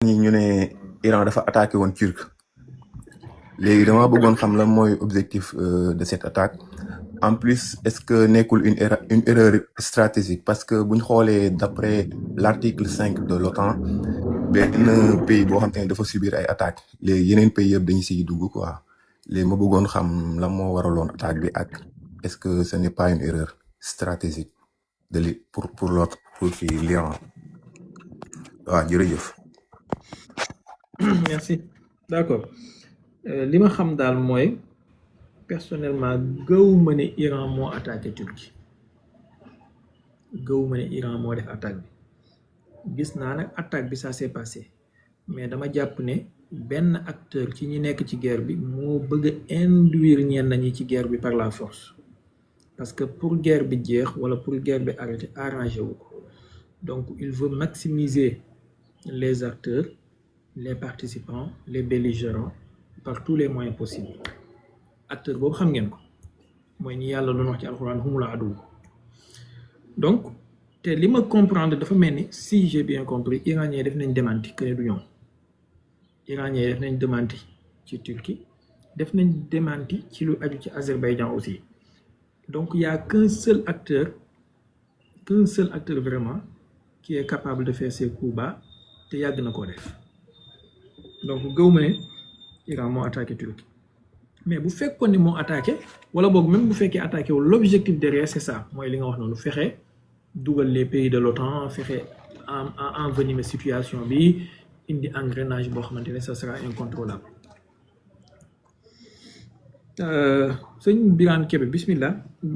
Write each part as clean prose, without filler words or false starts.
ñi ñu ne Iran dafa attaqué woon Turc léegi dama bëggoon xam lan mooy objectif de cette attaque en plus est-ce que nekkul une erreur stratégique parce que buñ xoolee d'après l'article 5 de l'OTAN benn pays boo xam te ne dafa subir ay attaques léegi yeneen pays yëpp dañu siy dugg quoi léegi ma bëggoon xam lan moo waraloon attaque bi ak est-ce que ce n'est pas une erreur stratégique de pour l'autre pour fii l'Iran waaw jërëjëf. merci d'accord li ma xam daal mooy personnellement gëwuma ne Iran moo attaqué Turquie gëwuma ne Iran moo def attaque bi gis naa nag attaque bi ça s'est passé mais dama jàpp ne benn acteur ci ñi nekk ci guerre bi moo bëgg a induire ñenn ñi ci guerre bi par la force parce que pour guerre bi jeex wala pour guerre bi arrêter arrangé wu ko donc il veut maximiser les acteurs les participants les belligérants par tous les moyens possibles acteur boobu xam ngeen ko mooy ñi yàlla doon wax ci alxuraan humul adu donc te li ma comprendre dafa mel ni si j'ai bien compris iranien def nañ démenti que ne du ñoom iranien def nañ démenti ci Turquie def nañ démenti ci lu aju ci Azerbaïdjan aussi donc il y a qu'un seul acteur vraiment qui est capable de faire ces coups bas te yàgg na koo def donc gëwuma ne Iran moo attaqué Turquie mais bu fekkoon ne moo attaqué wala boog même bu fekkee attaqué wu l'objectif derrière c'est ça mooy li nga wax noonu fexe dugal les pays de l'OTAN fexe envenimer situation bi indi engrenage boo xamante ne ça sera incontrôlable sëñ Birane Kébé bismillah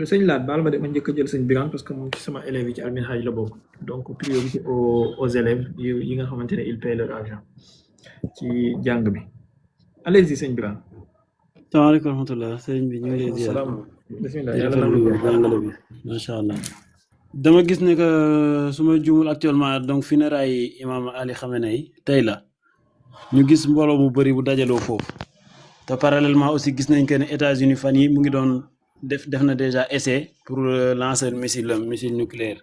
sëñ Laat baal ma de ma njëkk a jël sëñ Birane parce que moom ci sama élèves yi ci Al-Minhaj la bokk donc priorité aux élèves yi nga xamante ne ils paient leur argent ci jàng bi allez-y sëñ Birane. salaamaaleykum wa rahmatulah sëñ bi ñu ngi lay ziar. bismillah yàlla na jàngale bi macha allah. dama gis ne que su ma juumul actuellement donc funérailles imam Ali Khamenei tey la ñu gis mbooloo mu bëri bu dajaloo foofu te parallèlement aussi gis nañ que ne États-Unis fan yi mu ngi doon def na déjà essai pour lancer missile nucléaire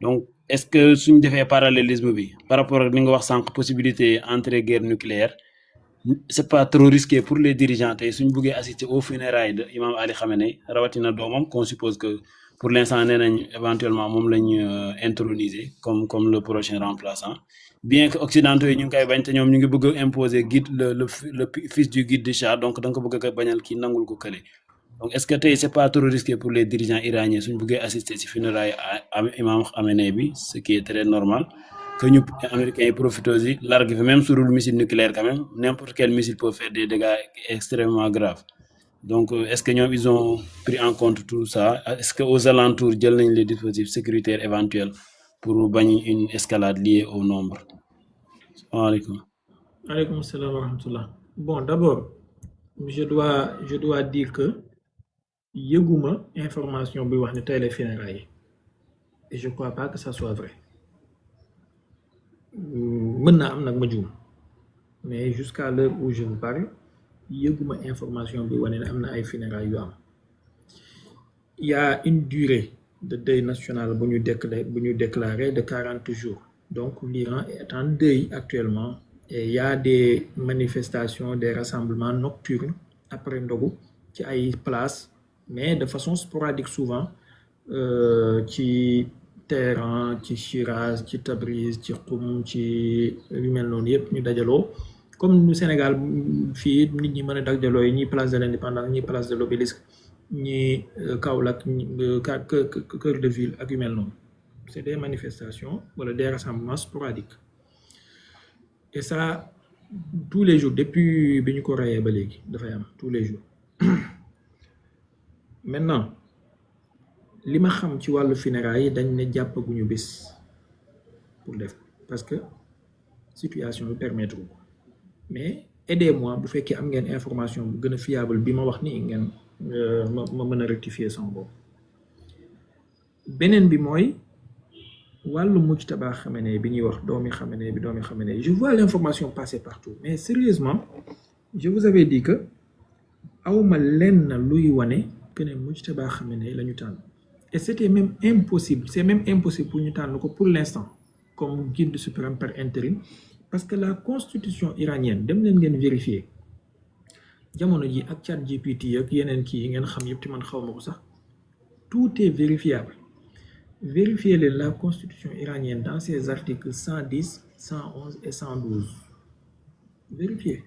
donc est-ce que suñ defee parallélisme bi par rapport ak li nga wax sànq possibilité entrée guerre nucléaire c'est pas trop risqué pour les dirigeants tey suñ buggee assister aux funérailles de imam Ali Khamenei rawatina doomam qu'on suppose que pour l'instant nee nañ éventuellement moom lañ introniser comme le prochain remplaçant bien que occidentaux yi ñu ngi koy bañ te ñoom ñu ngi bëgg a imposer guide le fils du guide du Shah donc da nga ko bëgg a bañal kii nangul ko kële donc est-ce que tey c'est pas trop risqué pour les dirigeants iraniens suñ bëggee assister ci funérailles imam Khamenei bi ce qui est très normal que ñu américains yi profitent aussi largue fi même sur le missile nucléaire quand même n'importe quel missile peut faire des dégâts extrêmement graves donc est-ce que ñoom ils ont pris en compte tout ça est-ce que aux alentours jël nañ les dispositifs sécuritaires éventuels pour bañ une escalade liée au nombre. Salaamaaleykum. Aleykum salaam wa rahmatullah. Bon d'abord je dois dire que yëguma information bi wax ne tey la funérailles et je crois pas que ça soit vrai mën naa am nag ma juum mais jusqu'à l'heure où je vous parle yëguma information bi wane ne am na ay funérailles yu am il y a une durée de deuil national bu ñu déclaré de 40 jours donc l'Iran est en deuil actuellement et il y a des manifestations des rassemblements nocturnes après ndogu ci ay places mais de façon sporadique souvent ci Téhéran ci Chiraz ci Tabriz ci Qom ci yu mel noonu yëpp ñu dajaloo comme nu Sénégal fii nit ñi mën a dajaloo yi ñi place de l'Indépendance ñi place de l'Obélisque ñi Kaolack cœur de ville ak yu mel noonu c'est des manifestations wala des rassemblements sporadiques et ça tous les jours depuis bi ñu ko rayee ba léegi dafay am tous les jours maintenant li ma xam ci wàllu funérailles yi dañ ne jàppaguñu bés pour def parce que situation bi permettre ko mais aidez-moi bu fekkee am ngeen information bu gën a fiable bi ma wax nii ngeen ma mën a rectifier sama bopp beneen bi mooy wàllu Mujtaba Khamenei bi ñuy wax doomi Khamenei je vois l'information passer partout mais sérieusement je vous avais dit que awma lenn luy wane que ne Mujtaba Khamenei la ñu tànn et c'était même impossible c'est même impossible pour ñu tànn ko pour l'instant comme guide suprême par intérim parce que la constitution iranienne dem leen ngeen vérifier jamono ji ak chat GPT ak yeneen kii yi ngeen xam yëpp te man xaw ma ko sax tout est vérifiable. Vérifiez la constitution iranienne dans ses articles 110, 111 et 112. Vérifiez.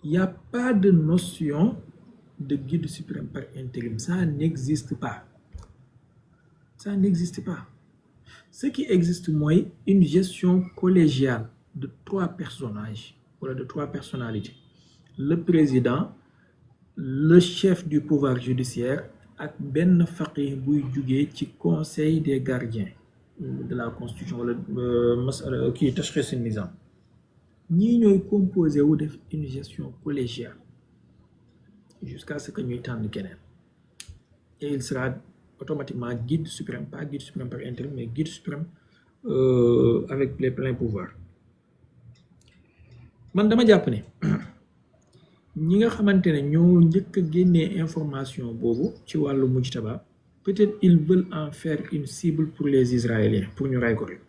Il n'y a pas de notion de guide suprême par intérim. Ça n'existe pas. Ça n'existe pas. Ce qui existe, moi, une gestion collégiale de 3 personnages, ou de 3 personnalités. Le président, le chef du pouvoir judiciaire, ak benn faqih buy jugee ci conseil des gardiens de la constitution wala masala kii tashkhis an-nizam ñii ñooy composé wu def une gestion collégiale jusqu'à ce que ñuy tànn keneen et il sera automatiquement guide suprême, pas guide suprême par intérim mais guide suprême avec les pleins pouvoirs. Man dama jàpp ne ñi nga xamante ne ñoo njëkk a génnee information boobu ci wàllu mujtaba peut-être ils veulent en faire une cible pour les Israéliens pour ñu ray ko rek.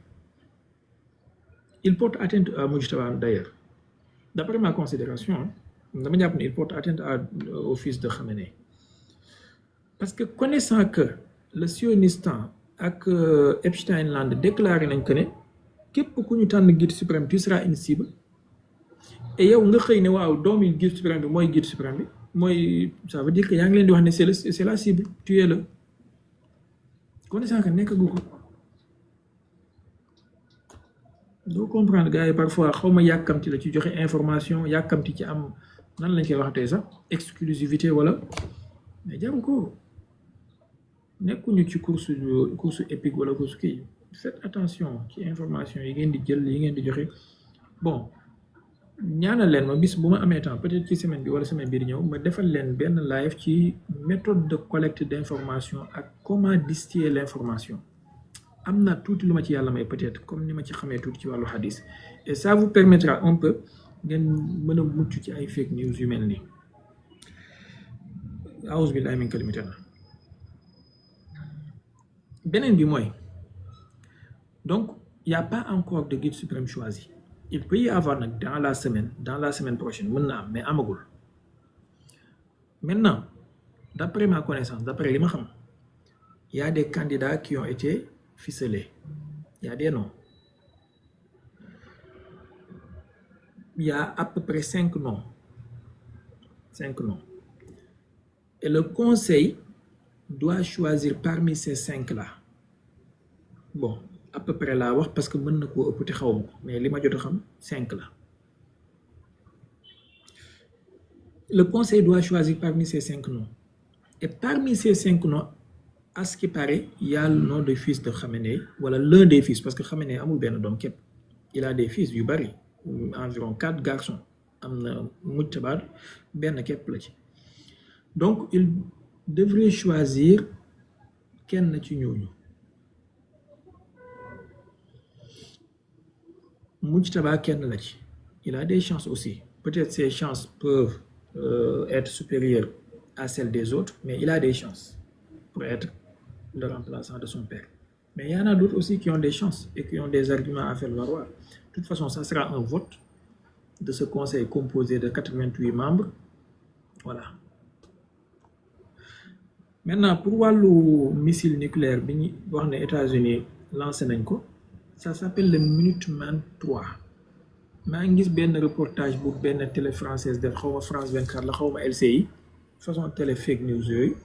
Ils portent atteinte à mujtaba d'ailleurs d'après ma considération dama jàpp ne ils portent atteinte au fils de Khamenei parce que connaissant que le sionistan ak Epstein Land déclaré nañ que ne képp ku ñu tànn guide suprême tu seras une cible. Et yow nga xëy ne waaw doomi guide suprême bi mooy guide suprême bi mooy ça veut dire que yaa ngi leen di wax ne c'est la cible tu es le connaissant que nekkagu ko doo comprendre gars yi parfois xaw ma yàkkamti la ci joxe information yàkkamti ci am nan lañ koy waxatee sax exclusivité wala mais jaru ko nekkuñu ci course épique wala course kii faites attention ci information yi ngeen di jël yi ngeen di joxe bon ñaanal leen ma bis bu ma amee temps peut-être ci semaine bi wala semaine bii di ñëw ma defal leen benn live ci méthode de collecte d'information ak comment distiller l'information am na tuuti lu ma ci yàlla may peut-être comme ni ma ci xamee tuuti ci wàllu hadis et ça vous permettra un peu ngeen mën a mucc ci ay fake news yu mel nii a'uuzu billahi min kalimatina beneen bi mooy donc il n'y a pas encore de guide suprême choisi. Il peut y avoir dans la semaine prochaine, mais amagul. Maintenant, d'après ma connaissance, d'après les maham, il y a des candidats qui ont été ficelés. Il y a des noms. Il y a à peu près 5 noms. 5 noms. Et le conseil doit choisir parmi ces 5-là. Bon. À peu près là parce que mën na koo ëpp te xaw ma ko mais li ma jot a xam 5 la. Le conseil doit choisir parmi ces 5 noms. Et parmi ces 5 noms, à ce qui paraît, il y a le nom du fils de Khamenei, voilà l'un des fils, parce que Khamenei amul benn doom képp. Il a des fils yu bari, environ 4 garçons. Am na mujtaba benn képp la ci. Donc il devrait choisir kenn ci ñooñu. Mujtaba kenn la ci. Il a des chances aussi. Peut-être ces chances peuvent être supérieures à celles des autres, mais il a des chances pour être le remplaçant de son père. Mais il y en a d'autres aussi qui ont des chances et qui ont des arguments à faire valoir. De toute façon, ça sera un vote de ce conseil composé de 88 membres. Voilà. Maintenant, pour voir le missile nucléaire bi ñu wax ne États-Unis lancé nañ ko, ça s'appelle le Minuteman 3. maa ngi gis benn reportage bu benn télé française def xawma France 24 la xawma LCI façon télé fake news yooyu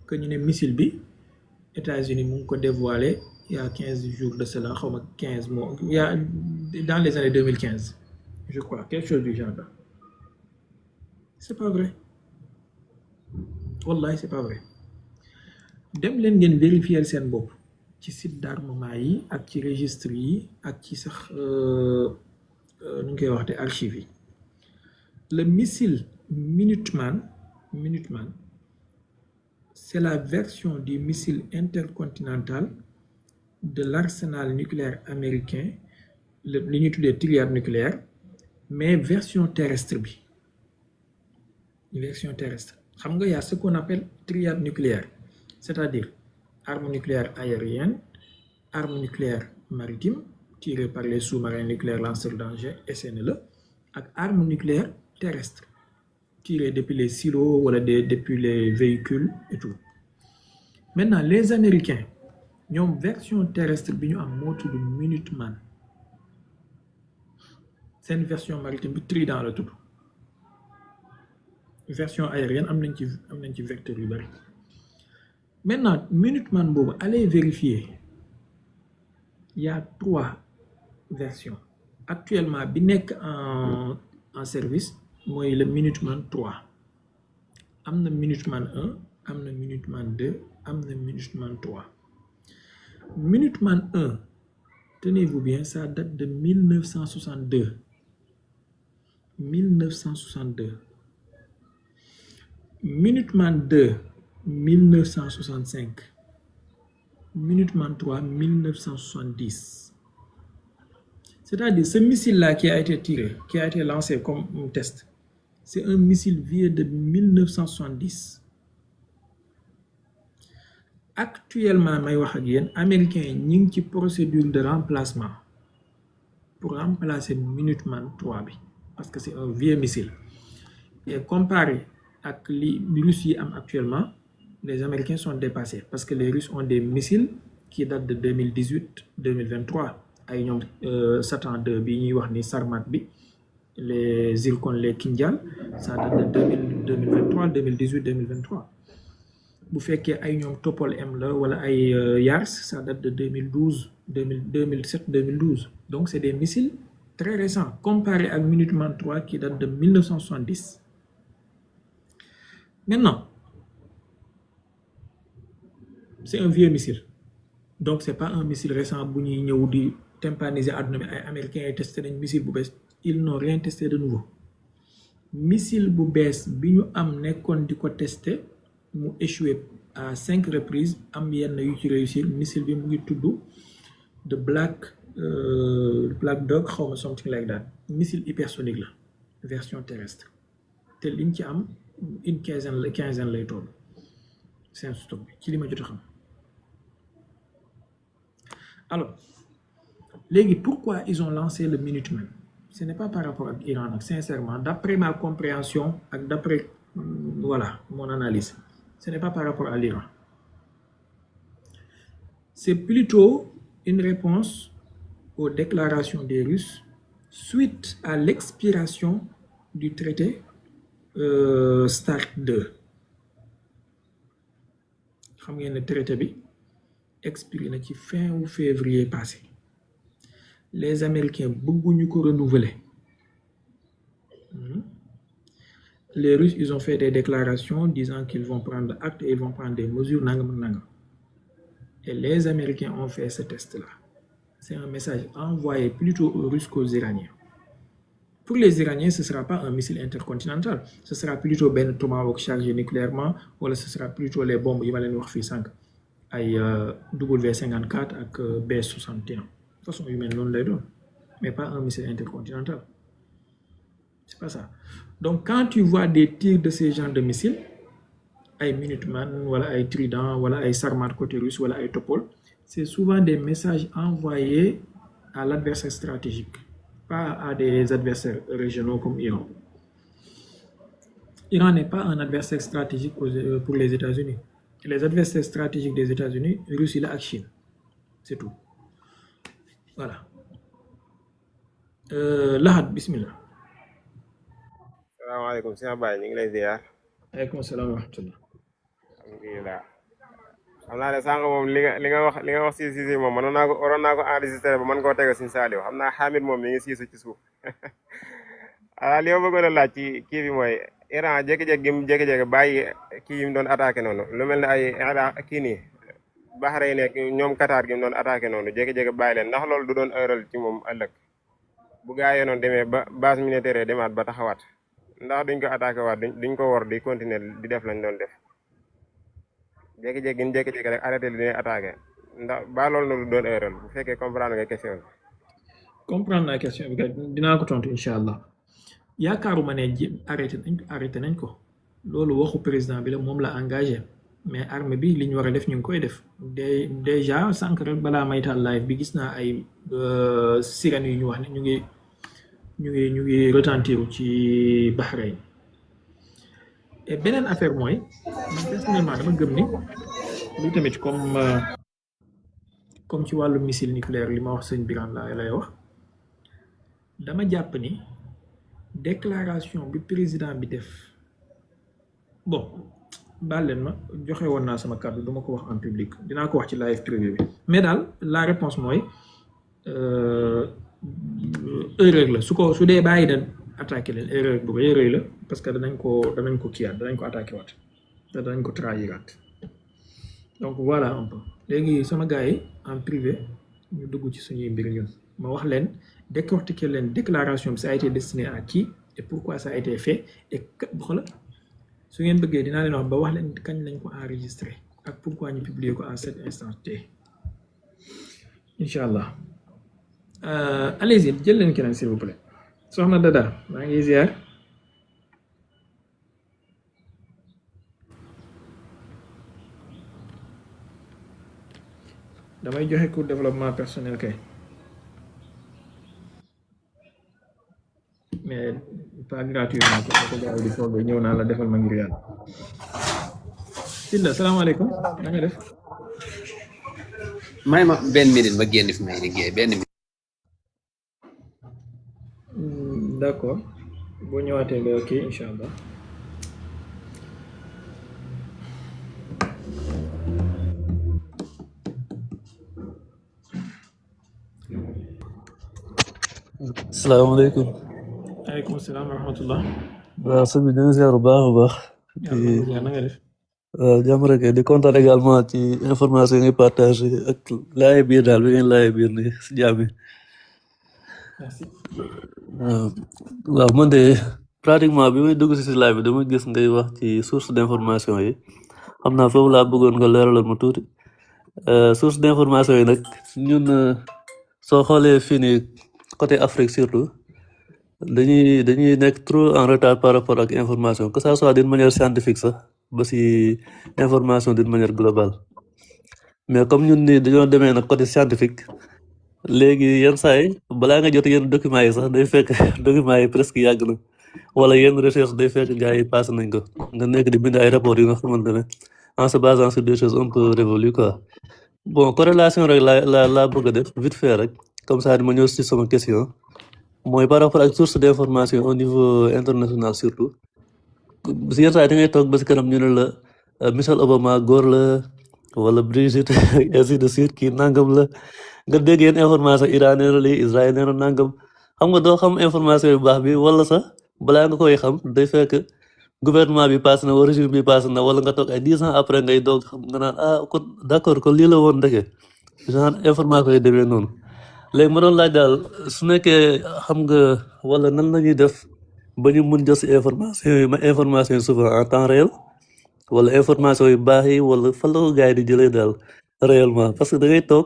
que ñu ne missile bi États-Unis mu ngi ko dévoilé il y a 15 jours de cela xawma 15 mois il y a dans les années 2015 je crois quelque chose du genre là. C'est pas vrai wallahi c'est pas vrai dem leen ngeen vérifier seen bopp ci site d'armement yi ak ci registre yi ak ci sax nu koy waxte archive yi. Le missile Minuteman c'est la version du missile intercontinental de l'arsenal nucléaire américain li ñuy tuddee triade nucléaire mais version terrestre bi version terrestre xam nga y a ce qu'on appelle triade nucléaire c'est-à-dire arme nucléaire aérienne, arme nucléaire maritime tirées par les sous-marins nucléaires lanceurs d'engins SNLE ak armes nucléaires terrestres tirées depuis les silos wala depuis les véhicules et tout. Maintenant les Américains ñoom version terrestre bi ñu am moo tudd Minuteman seen version maritime bi Trident la tudd version aérienne am nañ ci vecteur yu bari. Maintenant Minuteman boobu allez vérifier il y a 3 versions actuellement bi nekk en service mooy le Minuteman 3 am na Minuteman 1 am na Minuteman 2 am na Minuteman 3. Minuteman 1 tenez-vous bien ça date de 1962 Minuteman 2 1965 Minuteman 3 1970. C'est-à-dire ce missile-là qui a été tiré, qui a été lancé comme un test, c'est un missile vieux de 1970. Actuellement may wax ak yéen américains yi ñu ngi ci procédure de remplacement pour remplacer Minuteman 3 bi parce que c'est un vieux missile et comparé ak li Russes yi am actuellement les Américains sont dépassés parce que les Russes ont des missiles qui datent de 2018-2023 ay ñoom Satan 2 bi ñuy wax ni Sarmat bi les Zircon les Kinjal ça date de 2018-2023 bu fekkee ay ñoom Topol M la wala ay Yars ça date de 2007-2012 donc c'est des missiles très récents comparé ak Minuteman 3 qui date de 1970. Maintenant c'est un vieux missile donc c'est pas un missile récent bu ñuy ñëw di tympaniser àdduna bi ay américains yi testé nañ missile bu bees ils n'ont rien testé de nouveau missile bu bees bi ñu am nekkoon di ko testé mu échoué à 5 reprises am yenn yu ci réussir missile bi mu ngi tudd de Black Dog xawma something like that missile hypersonique la version terrestre te liñ ci am une quinzaine lay toll seen stock bi ci li ma jot a xam. Alors léegi pourquoi ils ont lancé le Minuteman? Ce n'est pas par rapport ak Iran nag sincèrement d'après ma compréhension ak d'après voilà mon analyse ce n'est pas par rapport à l'Iran. C'est plutôt une réponse aux déclarations des Russes suite à l'expiration du traité START 2. xam ngeen ne traité bi expiré na ci fin ou février passé les Américains bëgguñu ko renouveler. Les Russes ils ont fait des déclarations disant qu'ils vont prendre acte et ils vont prendre des mesures nangam. Et les Américains ont fait ce test-là. C'est un message envoyé plutôt aux Russes qu'aux Iraniens. Pour les Iraniens, ce ne sera pas un missile intercontinental. Ce sera plutôt ben Tomahawk chargé nucléairement, ou ce sera plutôt les bombes W-54 ak B-61. De toute façon, humaine non les donne, mais pas un missile intercontinental. C'est pas ça. Donc, quand tu vois des tirs de ces genres de missiles, ay Minuteman, voilà ay Trident, voilà ay Sarmat côté russe, voilà ay Topol, c'est souvent des messages envoyés à l'adversaire stratégique, pas à des adversaires régionaux comme Iran. Iran n'est pas un adversaire stratégique pour les États-Unis. Les adversaires stratégiques des États-Unis, Russie et Chine. C'est tout. Voilà. Lahad, bismillah. Salaamaaleykum sëñ Baye ñu ngi lay ziar. Aleykum salaam wa rahmatullah. Alhamdulilah. xam naa ne sànq moom li nga wax si moom waroon naa ko enregistré ba mën koo tegal Sëñ Saaliw xam naa Hamid moom mi ngi siisu ci suuf. Alors li ma bëggoon a laaj ci kii bi mooy Iran jékki-jékki bàyyi kii yi mu doon attaqué noonu lu mel ne ay Iraq kii nii Bahreïn nekk ñoom Qatar gi mu doon attaqué noonu jékki-jékki bàyyi leen ndax loolu du doon ëral ci moom ëllëg bu gaa yi noonu demee ba base militaire demaat ba taxawaat ndax duñ ko attaqué waat duñ ko war di continuer di def lañ doon def jékki-jékki rek arrêté li ñuy attaqué ndax ba loolu noonu doon ëral bu fekkee comprendre nga question bi. comprendre naa question bi dinaa ko tontu incha allah yaakaaruma ne arrêté nañ ko loolu waxu président bi la moom la engagé mais armée bi li ñu war a def ñu ngi koy def déjà sànq rek balaa may taal live bi gis naa ay sirènes yu ñu wax ne ñu ngi retentir ci Bahreïn et beneen affaire mooy man personnellement dama gëm ni lu tamit comme ci wàllu missile nucléaire li ma wax sëñ Birane lay wax dama jàpp ni déclaration bi président bi def bon baal leen ma joxe woon naa sama kàddu duma ko wax en public dinaa ko wax ci live privé bi mais daal la réponse mooy erreur la su dee bàyyi na attaqué leen erreur bu rëy la parce que danañ ko kiyaat danañ ko attaqué waat te danañ ko trahiraat donc voilà un peu léegi sama gars yi en privé ñu dugg ci suñuy mbir ñun ma wax leen décortiquer leen déclaration bi ça a été destiné à qui et pourquoi ça a été fait et xoolal su ngeen bëggee dinaa leen wax ba wax leen kañ lañ ko enregistré ak pourquoi ñu publier ko à cet instant T incha allah allez-y jël leen keneen s'il vous plaît soxna Dada maa ngi ziar damay joxe cours développement personnel kay mais pas gratuitement ko gars yi di foogee ñëw naa la defal ma ngir yàlla Sylla salaamaaleykum na nga def may ma benn minute ma génn fi may liggéey benn minute. d'accord boo ñëwaatee nga ok incha allah salaamaaleykum. aleykum salaam wa rahmatullah waaw sëñ bi dina ziar bu baax a baax. yàlla na nga def waaw jàmm rek di kontaan également ci information yi ngay partagé ak laay biir daal bi ngeen laay biir ni si jàmm yi. merci waaw man de pratiquement bi may dugg si live bi dama gis ngay wax ci source d'information yi xam naa foofu laa bëggoon nga leeralal ma tuuti source d'information yi nag ñun soo xoolee fii nii côté Afrique surtout dañuy nekk trop en retard par rapport ak information que ça soit d'une manière scientifique sax ba si information d'une manière globale mais comme ñun ni dañoo demee nag côté scientifique léegi yenn saa yi balaa nga jot yenn documents yi sax day fekk documents yi presque yàgg na wala yenn recherche day fekk gars yi passé nañ ko nga nekk di bind ay rapports yi nga xamante ne en se basant sur des choses un peu révolues quoi bon corrélation rek laa bëgg a def vite fait rek comme ça ma ñëw si sama question mooy par rapport ak source d'information au niveau international surtout si yenn saa yi da ngay toog ba si kanam ñu ne la Michelle Obama góor la wala Brigitte ainsi de suite kii nangam la nga dégg yenn information Iran nee na lii Israël nee na nangam xam nga doo xam information yu baax bi wala sax balaa nga koy xam day fekk gouvernement bi passé na wala régime bi passé na wala nga toog ay 10 ans après ngay doog xam nga naan kon d'accord kon lii la woon ndeke genre information yi demee noonu léegi ma doon laaj daal su nekkee xam nga wala nan la ñuy def ba ñu mun jot si information yi souvent en temps réel wala information yu baax yi wala fan la ko gars yi di jëlee daal réellement parce que da ngay toog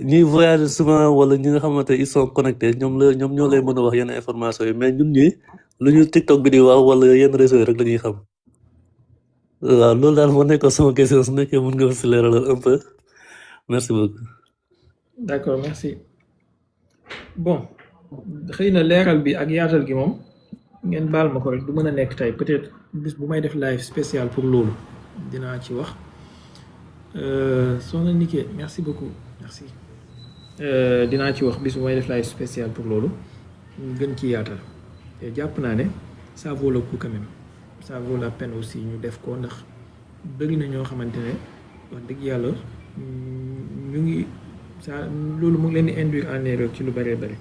ñuy voyager souvent wala ñi nga xamante ils sont connectés ñoom ñoo lay mën a wax yenn information yi mais ñun ñi lu ñu TikTok bi di wax wala yenn réseau yi rek la ñuy xam waaw loolu daal moo nekkoon sama question su nekkee mën nga fa si leeralal un peu merci beaucoup. d'accord merci bon xëy na leeral bi ak yaatal gi moom ngeen baal ma ko rek du mën a nekk tey peut-être bis bu may def live spécial pour loolu dinaa ci wax soxna Niké merci beaucoup merci dinaa ci wax bis bu may def live spécial pour loolu gën ci yaatal te jàpp naa ne ça vaut le coup quand même ça vaut la peine aussi ñu def ko ndax bëri na ñoo xamante ne wax dëgg yàlla ñu ngi ça loolu mu ngi leen di induire en erreur ci lu bëree bëri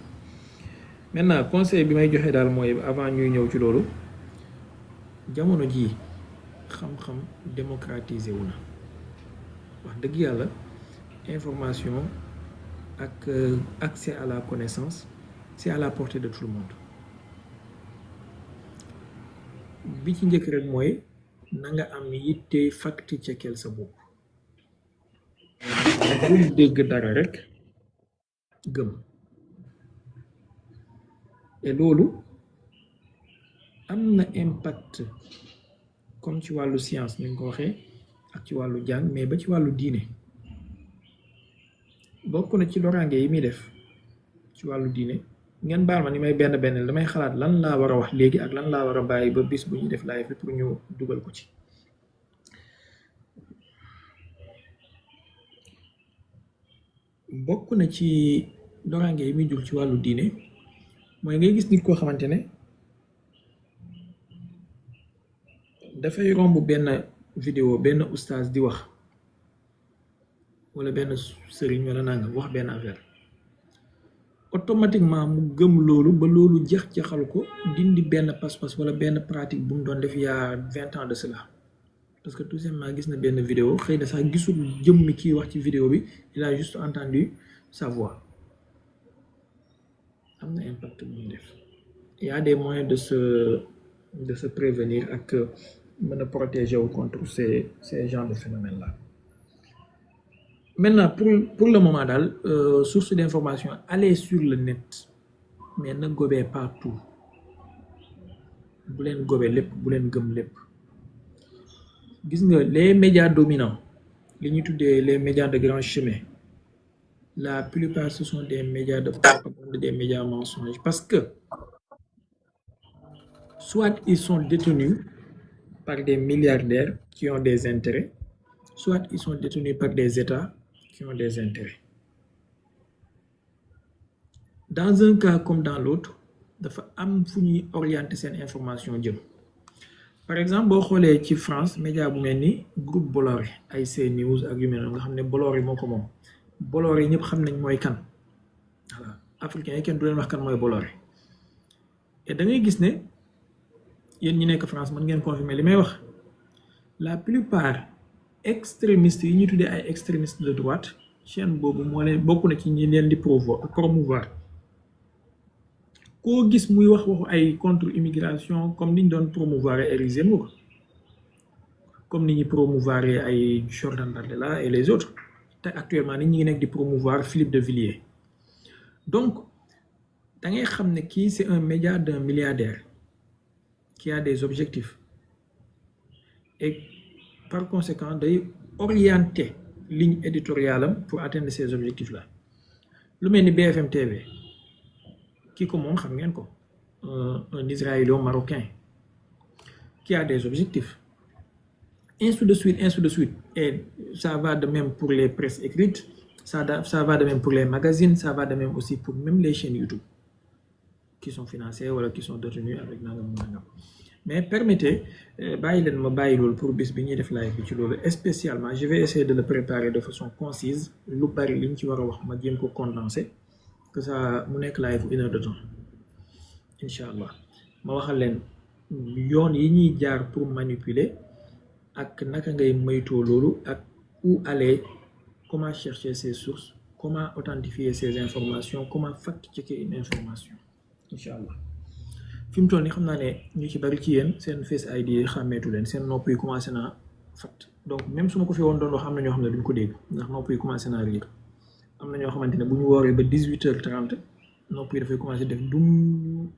maintenant conseil bi may joxe daal mooy avant ñuy ñëw ci loolu jamono jii xam-xam démocratisé wu na wax dëgg yàlla information ak accès à la connaissance c'est à la portée de tout le monde bi ci njëkk rek mooy na nga am yitte fact checkeel sa bopp bul dégg dara rek gëm et loolu am na impact comme ci wàllu science ni nga ko waxee ak ci wàllu jàng mais ba ci wàllu diine bokk na ci loraange yi muy def ci wàllu diine ngeen baal ma ni may benn benn damay xalaat lan laa war a wax léegi ak lan laa war a bàyyi ba bis bu ñuy def live bi pour ñu dugal ko ci bokk na ci loraange yi muy jur ci wàllu diine mooy ngay gis nit koo xamante ne dafay romb benn vidéo benn oustaz di wax wala benn sëriñ wala nangam wax benn affaire automatiquement mu gëm loolu ba loolu jaxal ko dindi benn pas-pas wala benn pratique bu mu doon def yaa 20 ans de cela parce que tout simplement gis na benn vidéo xëy na sax gisul jëmmi kii wax ci vidéo bi il a juste entendu sa voix am na impact bu mu def il y a des moyens de se prévenir ak mën a protéger wu contre ces genres de phénomènes là maintenant pour le moment daal source d'information allez sur le net mais ne gobee pas tout bu leen gobee lépp bu leen gëm lépp gis nga les médias dominants li ñuy tuddee les médias de grand chemin la plupart ce sont des médias de propagande des médias mensonges parce que soit ils sont détenus par des milliardaires qui ont des intérêts soit ils sont détenus par des États qui ont des intérêts dans un cas comme dans l'autre dafa am fu ñuy orienter seen information jëm par exemple boo xoolee ci France média bu mel ni groupe Bolloré ay CNews ak yu mel noonu nga xam ne Bolloré moo ko moom Bolloré ñëpp xam nañ mooy kan voilà africains yi kenn du leen wax kan mooy Bolloré et da ngay gis ne yéen ñi nekk France mën ngeen confirmer li may wax la plupart extrémistes yi ñu tuddee ay extrémistes de droite chaîne boobu moo leen bokk na ci ñi leen di promouvoir koo gis muy wax waxu ay contre immigration comme ni ñu doon promouvoir Éric Zemmour comme ni ñuy promouvoir ay Jordan Bardella et les autres te actuellement ni ñu ngi nekk di promouvoir Philippe de Villiers donc da ngay xam ne kii c'est un média d'un milliardaire qui a des objectifs et par conséquent day orienter ligne éditoriale am pour atteindre ces objectifs là lu mel ni BFM TV kii ko moom xam ngeen ko un israélo-marocain qui a des objectifs ainsi de suite et ça va de même pour les presses écrites ça va de même pour les magazines ça va de même aussi pour même les chaînes YouTube qui sont financées wala qui sont détenues avec nangam mais permettez bàyyi leen ma bàyyi loolu pour bis bi ñuy def live bi ci loolu spécialement je vais essayer de le préparer de façon concise lu bari liñ ci war a wax ma jéem ko condenser que ça mu nekk live 1 heure de temps incha allah ma waxal leen yoon yi ñuy jaar pour manipuler ak naka ngay moytoo loolu ak où aller comment chercher ses sources comment authentifier ces informations comment fact-checker une information incha allah fi mu toll nii xam naa ne ñu ci bari ci yéen seen Face ID xàmmeetu leen seen nopp yi commencé naa fat donc même su ma ko fi woon doon wax am na ñoo xam ne duñ ko dégg ndax nopp yi commencé naa riir am na ñoo xamante ne bu ñu wooree ba 18h30 nopp yi dafay commencé def dum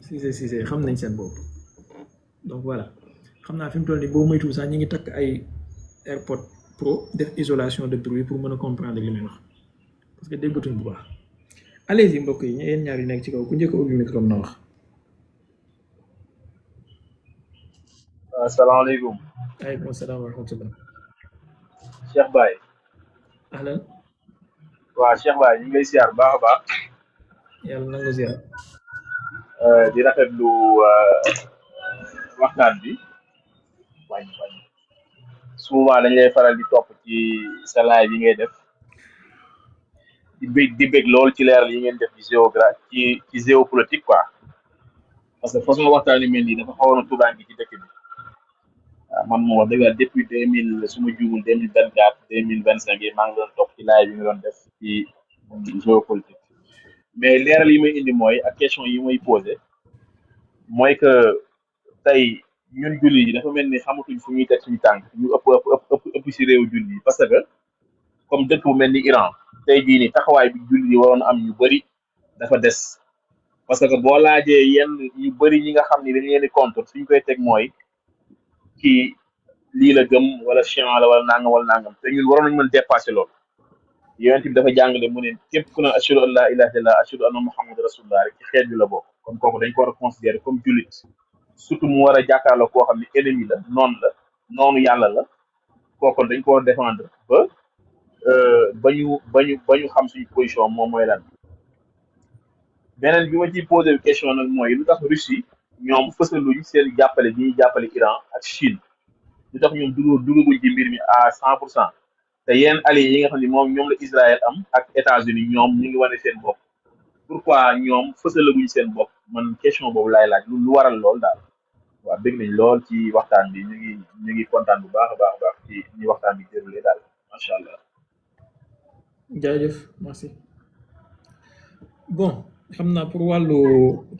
Cissé xam nañ seen bopp donc voilà xam naa fi mu toll nii boo moytuwul sax ñi ngi takk ay AirPod Pro def isolation de bruit pour mën a comprendre li may wax parce que déggatuñ bu baax allez-y mbokk yi yéen ñaar yi nekk ci kaw ku njëkk a ubbi micro na wax. asalaamaaleykum. waaleykum salaam wa rahmatulah. Cheikh Baye. ahlan. waaw Cheikh Baye ñu ngi lay ziar baax a baax. yàlla na nga ziar. di rafetlu waxtaan bi. souvent dañ lay faral di topp ci sa live yi ngay def. di bég lool ci leeral yi ngeen def ci ci géopolitique quoi parce que façon waxtaan yu mel nii dafa xawoon a tuuraange ci dëkk bi waaw man moom wax dëgg yàlla depuis 2000 su ma juumul 2024 2025 yi maa ngi doon topp ci live yi nga doon def ci géopolitique mais leeral yi may indi mooy ak question yi may posé mooy que tey ñun julli yi dafa mel ni xamatuñ fu ñuy teg suñu tànk ñu ëpp si réew julli yi parce que comme dëkk bu mel ni Iran tey jii nii taxawaay bi julli yi waroon am ñu bëri dafa des parce que boo laajee yenn ñu bëri ñi nga xam ni dañ leen di contre suñ koy teg mooy kii lii la gëm wala chian la wala nangam te ñun waroon nañu mën dépasser loolu yonent bi dafa jàngale mu ne képp ku ne ashhadu an la ilaha illallah ashhadu anna muhammad rasulullah rek ci xeet bi la bokk kon kooku dañ ko war a considérer comme jullit surtout mu war a jàkkaarloo koo xam ne ennemi la noonu yàlla la kooku dañ ko war a défendre ba ñu xam suñu position moom mooy lan beneen bi ma ciy posé question nag mooy lu tax Russie ñoom fësaluñ seen jàppale bi ñuy jàppale Iran ak Chine lu tax ñoom dugaguñ ci mbir mi à 100% te yenn alliés yi nga xam ne moom ñoom la Israël am ak États-Unis ñoom ñu ngi wane seen bopp pourquoi ñoom fësalaguñ seen bopp man question boobu laay laaj lu waral lool daal waaw bëgg nañ lool ci waxtaan bi ñu ngi kontaan bu baax a baax ci ni waxtaan bi déroulé daal macha allah. jaajëf merci bon xam naa pour wàllu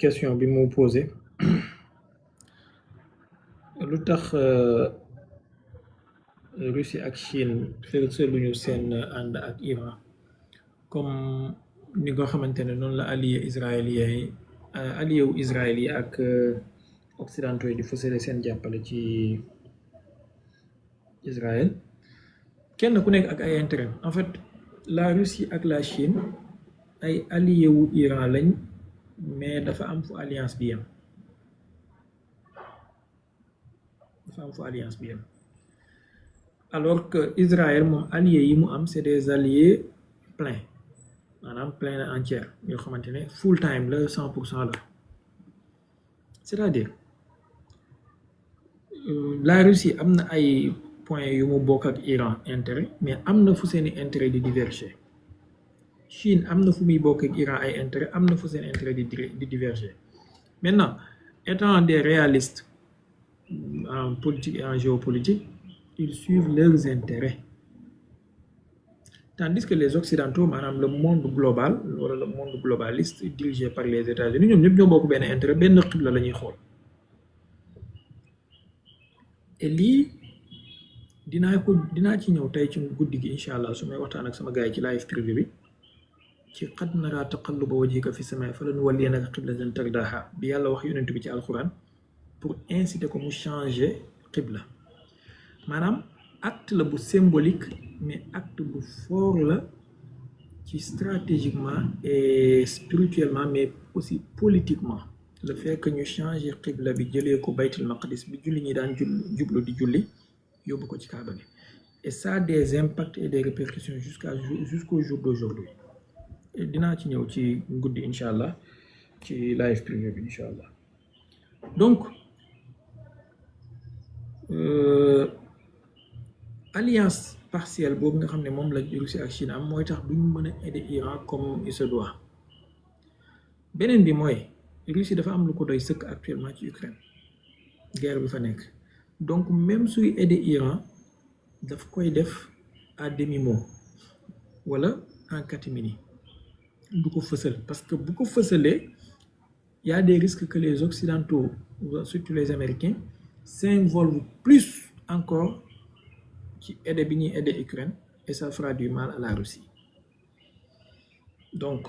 question bi mu posé lu tax Russie ak Chine fësaluñu seen ànd ak Iran comme ni nga xamante ne noonu la allié wu Israël yi ak occidentaux yi di fësale seen jàppale ci Israël kenn ku nekk ak ay intérêt en fait la Russie ak la Chine ay allié wu Iran lañ mais dafa am fu alliance bi yam alors que Israël moom allié yi mu am c'est des alliés pleins maanaam plein entière yoo xamante ne full time la 100% la c'est-à-dire la Russie am na ay points yu mu bokk ak Iran intérêt mais am na fu seeni intérêt di diverger Chine am na fu muy bokk ak Iran ay intérêt am na fu seen intérêt di diverger maintenant étant des réalistes en politique et en géopolitique ils suivent leurs intérêts tandis que les occidentaux maanaam le monde global wala le monde globaliste dirigé par les États-Unis ñoom ñëpp ñoo bokk benn intérêt benn xibla la ñuy xool et lii dinaa ci ñëw tey ci guddi gi incha allah su may waxtaan ak sama gars yi ci live privé bi ci qad naraa taqalluba wajhika fi samaa'i falanuwalliyannaka qiblatan tardaahaa bi yàlla wax yonent bi ci alxuraan pour inciter ko mu changer qibla maanaam acte la bu symbolique mais acte bu fort la ci stratégiquement et spirituellement mais aussi politiquement le fait que ñu changer qibla bi jëlee ko baytul maqdis bi julli ñi daan jublu di julli yóbbu ko ci kaaba gi et ça a des impacts et des répercussions jusqu'au jour d'aujourd'hui dinaa ci ñëw ci guddi incha allah ci live privé bi incha allah donc alliance partielle boobu nga xam ne moom la Russie ak Chine am mooy tax duñu mën a aider Iran comme il se doit beneen bi mooy Russie dafa am lu ko doy sëkk actuellement ci Ukraine guerre bi fa nekk donc même suy aider Iran daf koy def à demi-mot wala en catimini du ko fësal parce que bu ko fësalee y a des risques que les occidentaux surtout les américains s'involvent plus encore ci aider bi ñuy aider Ukraine et ça fera du mal à la Russie donc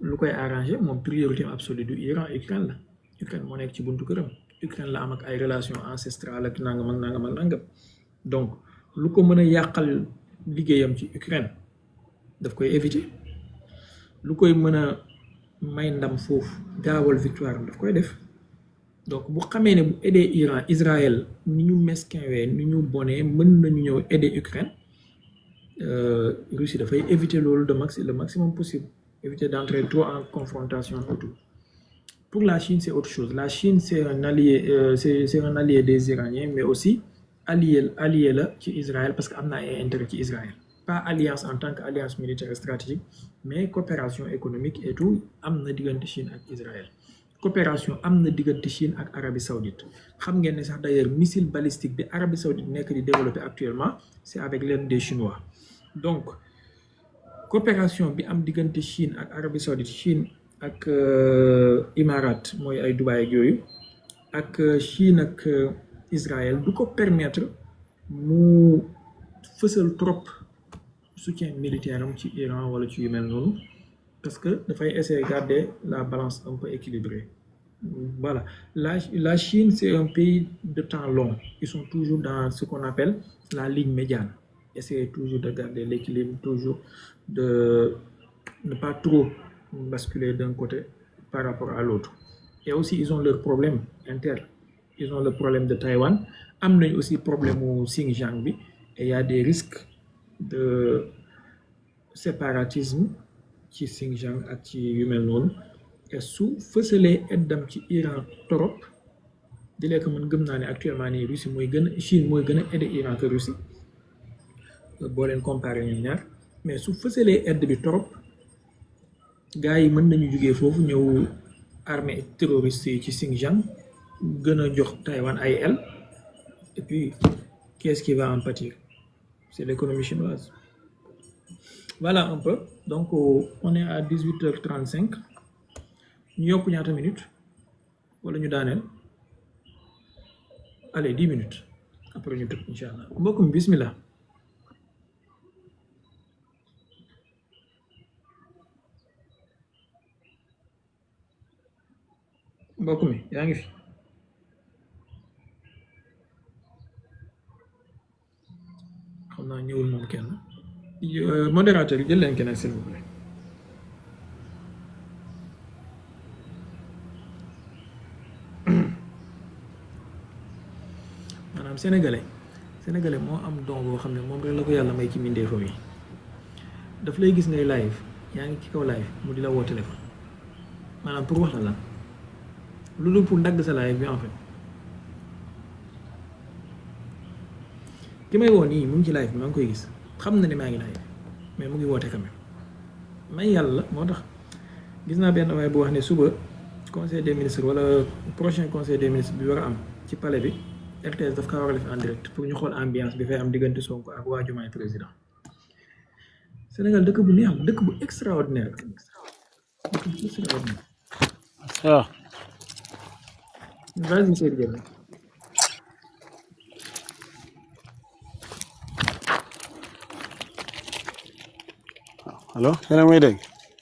lu koy arranger moom priorité absolue du Iran Ukraine moo nekk ci buntu këram Ukraine la am ak ay relations ancestrales ak nangam donc lu ko mën a yàqal liggéeyam ci Ukraine daf koy éviter lu koy mën a may ndam foofu gaawal victoire daf koy def donc bu xamee ne bu aider Iran Israël ni ñu mesquinwee ni ñu bonee mën nañu ñëw aider Ukraine Russie dafay éviter loolu le maximum possible éviter d'entrer trop en confrontation autour. Pour la Chine c'est autre chose. La Chine c'est un allié c'est un allié des Iraniens mais aussi allié la ci Israël parce que am na ay intérêt ci Israël pas alliance en tant qu'alliance militaire stratégique mais coopération économique et tout am na diggante Chine ak Israël coopération am na diggante Chine ak Arabie Saoudite xam ngeen ne sax d'ailleurs missile balistique bi Arabie Saoudite nekk di développer actuellement c'est avec l'aide des Chinois donc coopération bi am diggante Chine ak Arabie Saoudite Chine ak Imarat mooy ay Dubaï ak yooyu ak Chine ak Israël du ko permettre mu fësal trop soutien militaire am ci Iran wala ci yu mel noonu parce que dafay essayer garder la balance un peu équilibrée Voilà. La Chine, c'est un pays de temps long. Ils sont toujours dans ce qu'on appelle la ligne médiane. Essayer toujours de garder l'équilibre, toujours de ne pas trop basculer d'un côté par rapport à l'autre. Et aussi, ils ont leurs problèmes internes. Ils ont le problème de Taïwan. Ils ont aussi le problème au Xinjiang. Et il y a des risques de séparatisme ci Xinjiang ak ci yu mel noonu te su fësalee eddam ci Iran torop di lekk man gëm naa ne actuellement nii Russie mooy gën a Chine mooy gën a aider Iran que Russie boo leen comparé ñun ñaar mais su fësalee aide bi torop gars yi mën nañu jugee foofu ñëw armée terroriste yi ci Xinjiang gën a jox Taïwan ay aile et puis qu'est-ce qui va en pâtir? C'est l'économie chinoise. Voilà un peu. Donc, on est à 18h35. Ñu yokk ñaata minutes wala ñu daaneel allez 10 minutes après ñu tëj incha allah mbokk mi bismillah. mbokk mi yaa ngi fi xam naa ñëwul moom kenn modérateur yi jël leen keneen s'il vous plaît. maanaam sénégalais moo am don boo xam ne moom rek la ko yàlla may ci mbindeefam yi daf lay gis ngay live yaa ngi ci kaw live mu di la woo téléphone maanaam pour wax la lan lu dul pour dagg sa live bi en fait ki may woo nii mu ngi ci live bi maa ngi koy gis xam na ne maa ngi live mais mu ngi woote quand même may yàlla moo tax gis naa benn waaye bu wax ne suba conseil des ministres wala prochain conseil des ministres bi war a am ci palais bi RTS daf kaa war a def en direct pour ñu xool ambiance bi fay am diggante Sonko ak waa Diomaye président Sénégal dëkk bu neex dëkk bu extraordinaire dëkk bu extraordinaire. waaw. Vas-y Seydou Diop. allo yéen a ngi may dégg.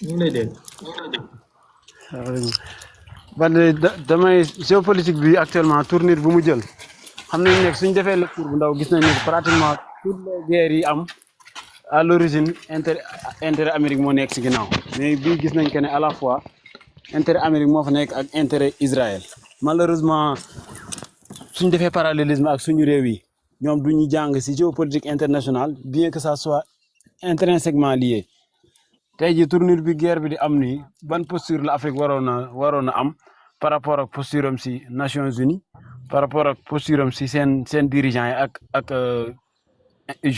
ñu ngi lay dégg. man damay géopolitique bi actuellement tournure bu mu jël xam nañ nekk suñ defee lecture bu ndaw gis nañ ne pratiquement toutes les guerres yi am à l'origine intérêt Amérique moo nekk si ginnaaw mais bii gis nañ que ne à la fois intérêt Amérique moo fa nekk ak intérêt Israël malheureusement suñ defee parallélisme ak suñu réew yi ñoom du ñu jàng si géopolitique internationale bien que ça soit intrinsèquement lié. tey jii tournure bi guerre bi di am nii ban posture la Afrique waroon a am par rapport ak posture am si Nations Unies par rapport ak posture am si seen dirigeants yi ak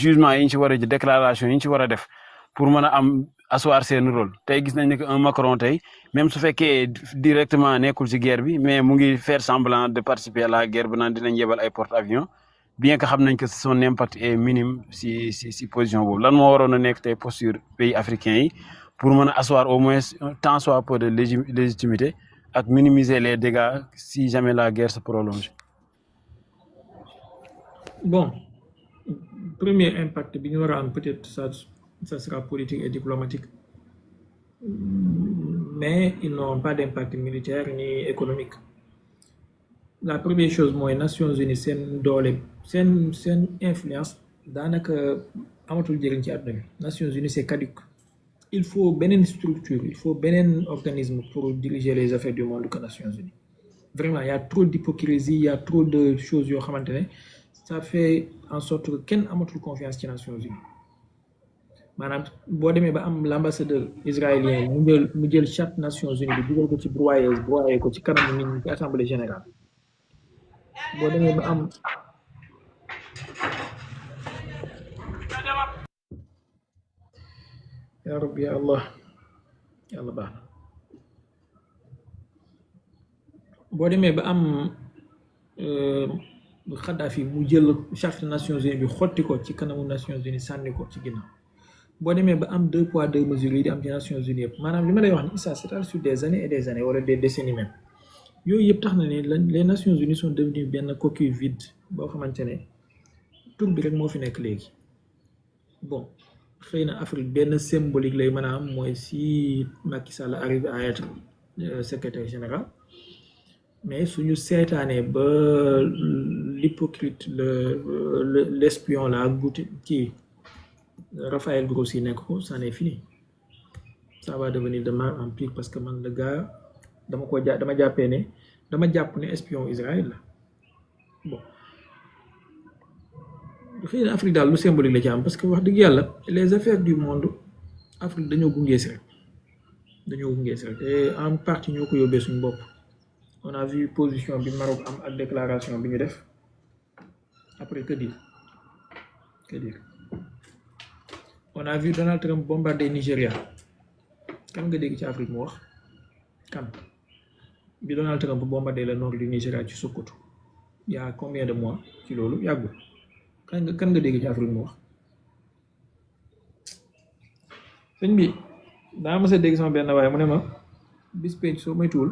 jugement yi ñu ci war a ji déclaration yi ñu ci war a def pour mën a am asseoir seen rôle tey gis nañ ne que un Macron tey même su fekkee directement nekkul ci guerre bi mais mu ngi faire semblant de participer à la guerre bi naan dinañ yebal ay porte-avions bien que xam nañ que son impact est minime si position boobu lan moo waroon a nekk tey posture pays africains yi pour mën a asseoir au moins tant soit peu de légitimité ak minimiser les dégâts si jamais la guerre se prolonge. Bon, premier impact bi ñu war a am peut-être ça sera politique et diplomatique mais ils n'ont pas d'impact militaire ni économique. La première chose mooy Nations Unies seen doole seen influence daanaka amatul njëriñ ci àdduna bi. Nations Unies c'est caduc. Il faut beneen structure il faut beneen organisme pour diriger les affaires du monde que Nations Unies. Vraiment il y a trop d'hypocrisie il y a trop de choses yoo xamante ne ça fait en sorte que kenn amatul confiance ci Nations Unies maanaam boo demee ba am l'ambassadeur israélien mu jël charte Nations Unies bi dugal ko ci broyé ko ci kanamu nit ñi ci assemblée générale boo demee ba am ya rabbi ya allah yàlla baax na boo demee ba am Kadhafi mu jël charte Nations Unies bi xotti ko ci kanamu Nations Unies sànni ko ci ginnaaw boo demee ba am 2 poids 2 mesures yi di am ci Nations Unies yëpp maanaam li ma lay wax ni ça s'étale sur des années et des années wala des décennies même yooyu yëpp tax na ne les Nations Unies sont devenues benn coquille vide boo xamante ne tur bi rek moo fi nekk léegi bon xëy na Afrique benn symbolique lay mën a am mooy si Macky Sall arrive à être secrétaire général mais suñu seetaanee ba l'hypocrite l'espion là Gouti kii Raphaël Grossi nekk ko c'en est fini ça va devenir de mal en pire parce que man le gars dama jàpp ne espion Israël la bon xëy na Afrique daal lu symbolique la ci am parce que wax dëgg yàlla les affaires du monde Afrique dañoo gunge si rek et en partie ñoo ko yóbbee suñu bopp on a vu position bi Maroc am ak déclaration bi ñu def après que dire on a vu Donald Trump bombarder Nigeria kan nga dégg ci Afrique mu wax kan bi Donald Trump bombarder le nord du Nigeria ci Sokoto il y a combien de mois ci loolu yàggul kan nga dégg ci Afrique mu wax sëñ bi daa ma sa dégg sama benn waaye mu ne ma bis penc soo moytuwul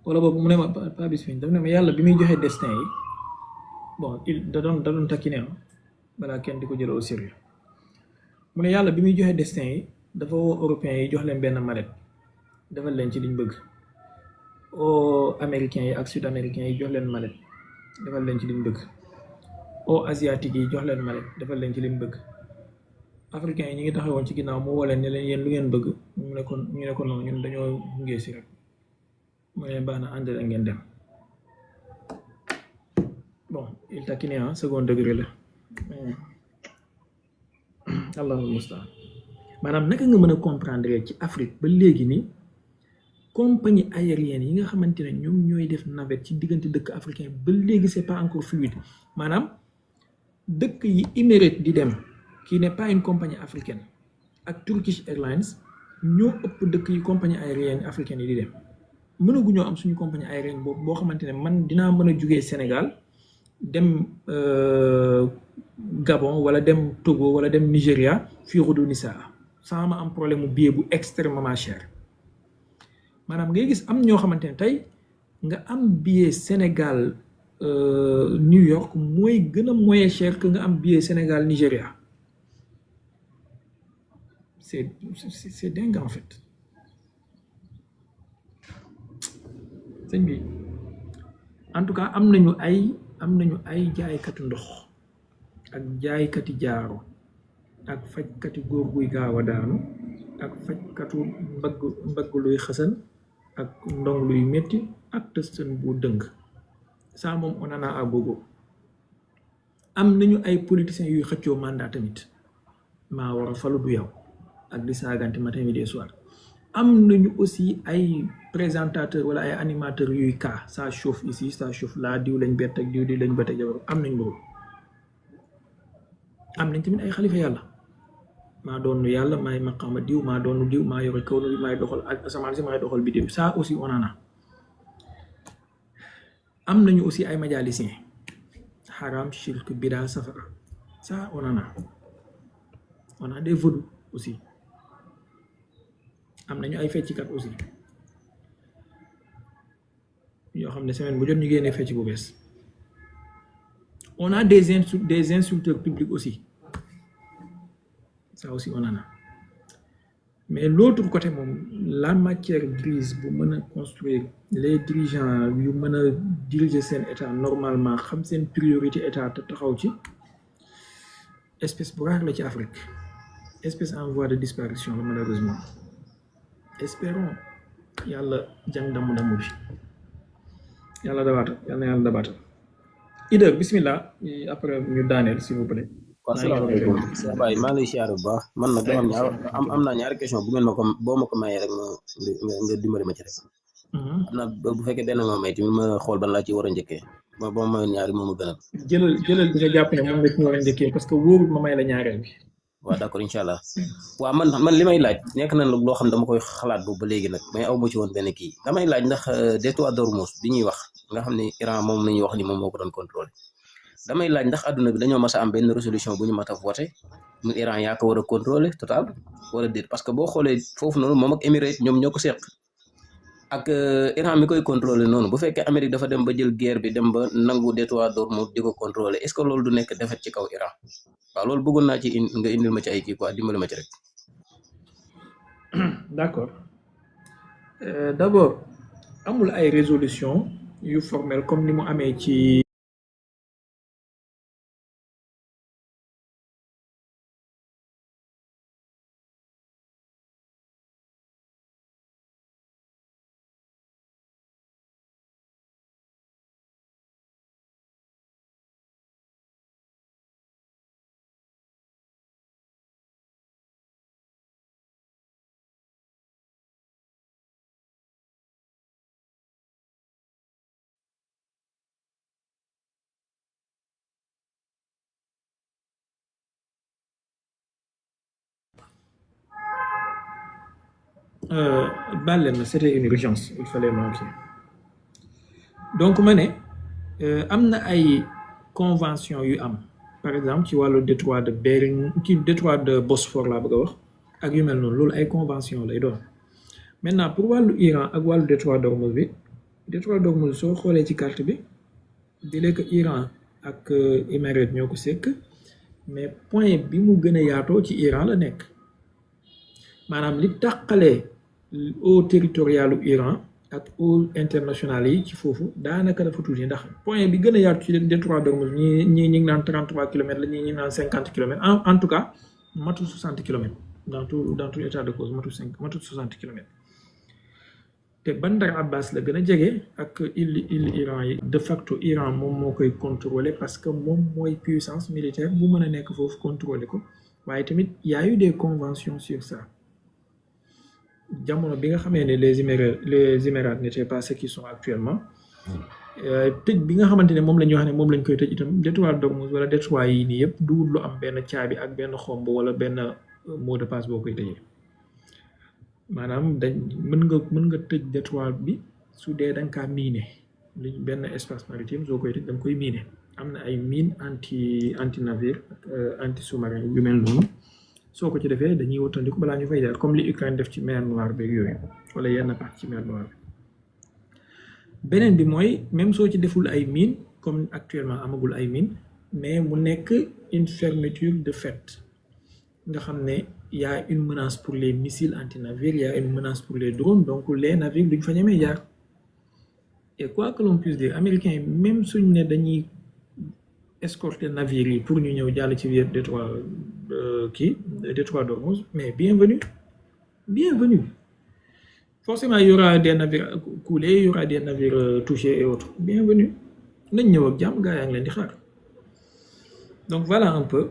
wala boobu mu ne ma pas bis penc daf ne ma yàlla bi muy joxe destin yi bon da doon takkine balaa kenn di ko jël au sérieux mu ne yàlla bi muy joxe destin yi dafa woo européens yi jox leen benn mallette defal leen ci liñ bëgg oo américains yi ak sud américains yi jox leen mallette defal leen ci liñ bëgg oo asiatique yi jox leen mallette defal leen ci liñ bëgg africains yi ñi ngi taxawoon ci ginnaaw mu woo leen ne leen yéen lu ngeen bëgg ñu ne ko non ñun dañoo ngee si rek mu ne baax na ànd la ngeen dem bon il taquine second degré la allahul mustaan maanaam naka nga mën a comprendre ci Afrique ba léegi ni compagnie aérienne yi nga xamante ne ñoom ñooy def navette ci diggante dëkk africain ba léegi c'est pas encore fluide maanaam dëkk yi Emirates di dem qui n'est pas une compagnie africaine ak Turkish Airlines ñoo ëpp dëkk yi compagnie aérienne africaine yi di dem mënaguñoo am suñu compagnie aérienne boobu boo xamante ne man dinaa mën a jugee Sénégal dem Gabon wala dem Togo wala dem Nigéria fii Roudounissa sans ma am problème mu billet bu extrêmement cher maanaam ngay gis am ñoo xamante ne tey nga am billet Sénégal New York mooy gën a moyen cher que nga am billet Sénégal Nigéria c'est dingue en fait sëñ bi en tout cas am nañu ay jaaykatu ndox ak jaaykati jaaro ak fajkati góor guy gaaw a daanu ak fajkatu mbagg luy xasan ak ndong luy metti ak tëstan bu dëng ça moom on en a à gogo am nañu ay politiciens yuy xëccoo mandat tamit maa war a falu du yow ak di saagante matin midi soir am nañu aussi ay présentateurs wala ay animateurs yuy kaa ça chauffe ici ça chauffe là diw lañ bett ak diw lañ bett ak jabar am nañ loolu am nañ tamit ay xalifa yàlla maa doon yàlla maay maqaama diw maa doon diw maa yore kaw bi maay doxal ak asamaan si maay doxal bidéo ça aussi on en a am nañu aussi ay majalisiens haram shirk bida safara ça on a des vaudous aussi am nañu ay fecckat aussi yoo xam ne semaine bu jot ñu génnee fecc bu bees on a des insulteurs publics aussi ça aussi on en a mais l'autre côté moom la matière grise bu mën a construire les dirigeants yu mën a diriger seen état normalement xam seen priorité état te taxaw ci espèce bu rare la ci Afrique espèce en voie de disparition la malheureusement espérons yàlla jàng damu bi yàlla dabaatal Ida bismillah après ñu daaneel s'il vous plaît. asalaamaaleykum baay maa ngi lay siyaare bu baax man nag dama am naa ñaari question bu ngeen ma ko boo ma ko mayee rek nga dimbali ma ci rek xam naa bu fekkee benn nga may tamit ma xool ban laa ci war a njëkkee boo ma mayoon ñaari moom a gënal jëlal bi nga jàpp ne moom nga ci war a njëkkee parce que wóorul ma may la ñaareel bi waaw d'accord incha allah waaw man li may laaj nekk na loo xam dama koy xalaat boobu ba léegi nag mais aw ma ci woon benn kii damay laaj ndax détroit d'Ormuz bi ñuy wax nga xam ne Iran moom la ñuy wax ni moom moo ko doon contrôler damay laaj ndax àdduna bi dañoo mas a am benn résolution bu ñu mat a voté mu Iran yaa ko war a contrôler total wala déet parce que boo xoolee foofu noonu moom ak Émirats ñoom ñoo ko seq ak Iran mi koy contrôler noonu bu fekkee Amérique dafa dem ba jël guerre bi dem ba nangu détroit d'Ormuz di ko contrôler est-ce que loolu du nekk defet ci kaw Iran waaw loolu bëggoon naa ci nga indil ma ci ay kii quoi dimbali ma ci rek. D'accord d'abord amul ay résolution yu formel comme ni mu amee ci baal leen ma c'était une urgence il fallait manquer donc ma ne am na ay convention yu am par exemple ci wàllu détroit de Bering ci détroit de Bosphore laa bëgg a wax ak yu mel noonu loolu ay convention lay doon maintenant pour wàllu Iran ak wàllu détroit d'Ormuz bi détroit d'Ormuz soo xoolee ci carte bi di que Iran ak Émirats ñoo ko sekk mais point bi mu gën a yaatoo ci Iran la nekk maanaam li tàqalee eau territorialu Iran ak eau internationale yi ci foofu daanaka dafa tuuti ndax point bi gën a yaatu ci détroit d'Ormuz ñii ñu ngi naan 33 kilomètres la ñii ñu ngi naan 50 kilomètres en tout cas matul 60 kilomètres dans tout état de cause matul 60 kilomètres te Bandar Abbas la gën a jege ak île Iran yi de facto Iran moom moo koy contrôler parce que moom mooy puissance militaire bu mën a nekk foofu contrôler ko waaye tamit y a eu des conventions sur ça jamono bi nga xamee ne les Émirats n'étaient pas ce qu'ils sont actuellement tëj bi nga xamante ne moom la ñuy wax ne moom lañ koy tëj itam détroit d'Ormuz wala détroit yi nii yëpp duwul lu am benn caabi ak benn xomb wala benn mot de passe boo koy tëjee maanaam mën nga tëj détroit bi su dee da nga kaa miine li benn espace maritime soo koy tëj da nga koy miine am na ay mine anti navire anti sous-marin yu mel noonu soo ko ci defee dañuy wattandiku balaa ñu fay jaar comme li Ukraine def ci mer Noire beeg yooyu wala yenn partie ci mer Noire beneen bi mooy même soo ci deful ay mine comme actuellement amagul ay mine mais mu nekk une fermeture de fait nga xam ne y a une menace pour les missiles anti-navires y a une menace pour les drones donc les navires duñ fa ñemee jaar et quoi que l'on puisse dire américains yi même suñ ne dañuy escorter navires yi pour ñu ñëw jàll ci biir détroit d'Ormuz mais bienvenue forcément il y aura des navires coulés il y aura des navires touchés et autres bienvenue nañ ñëw ak jàmm gaa yaa ngi leen di xaar donc voilà un peu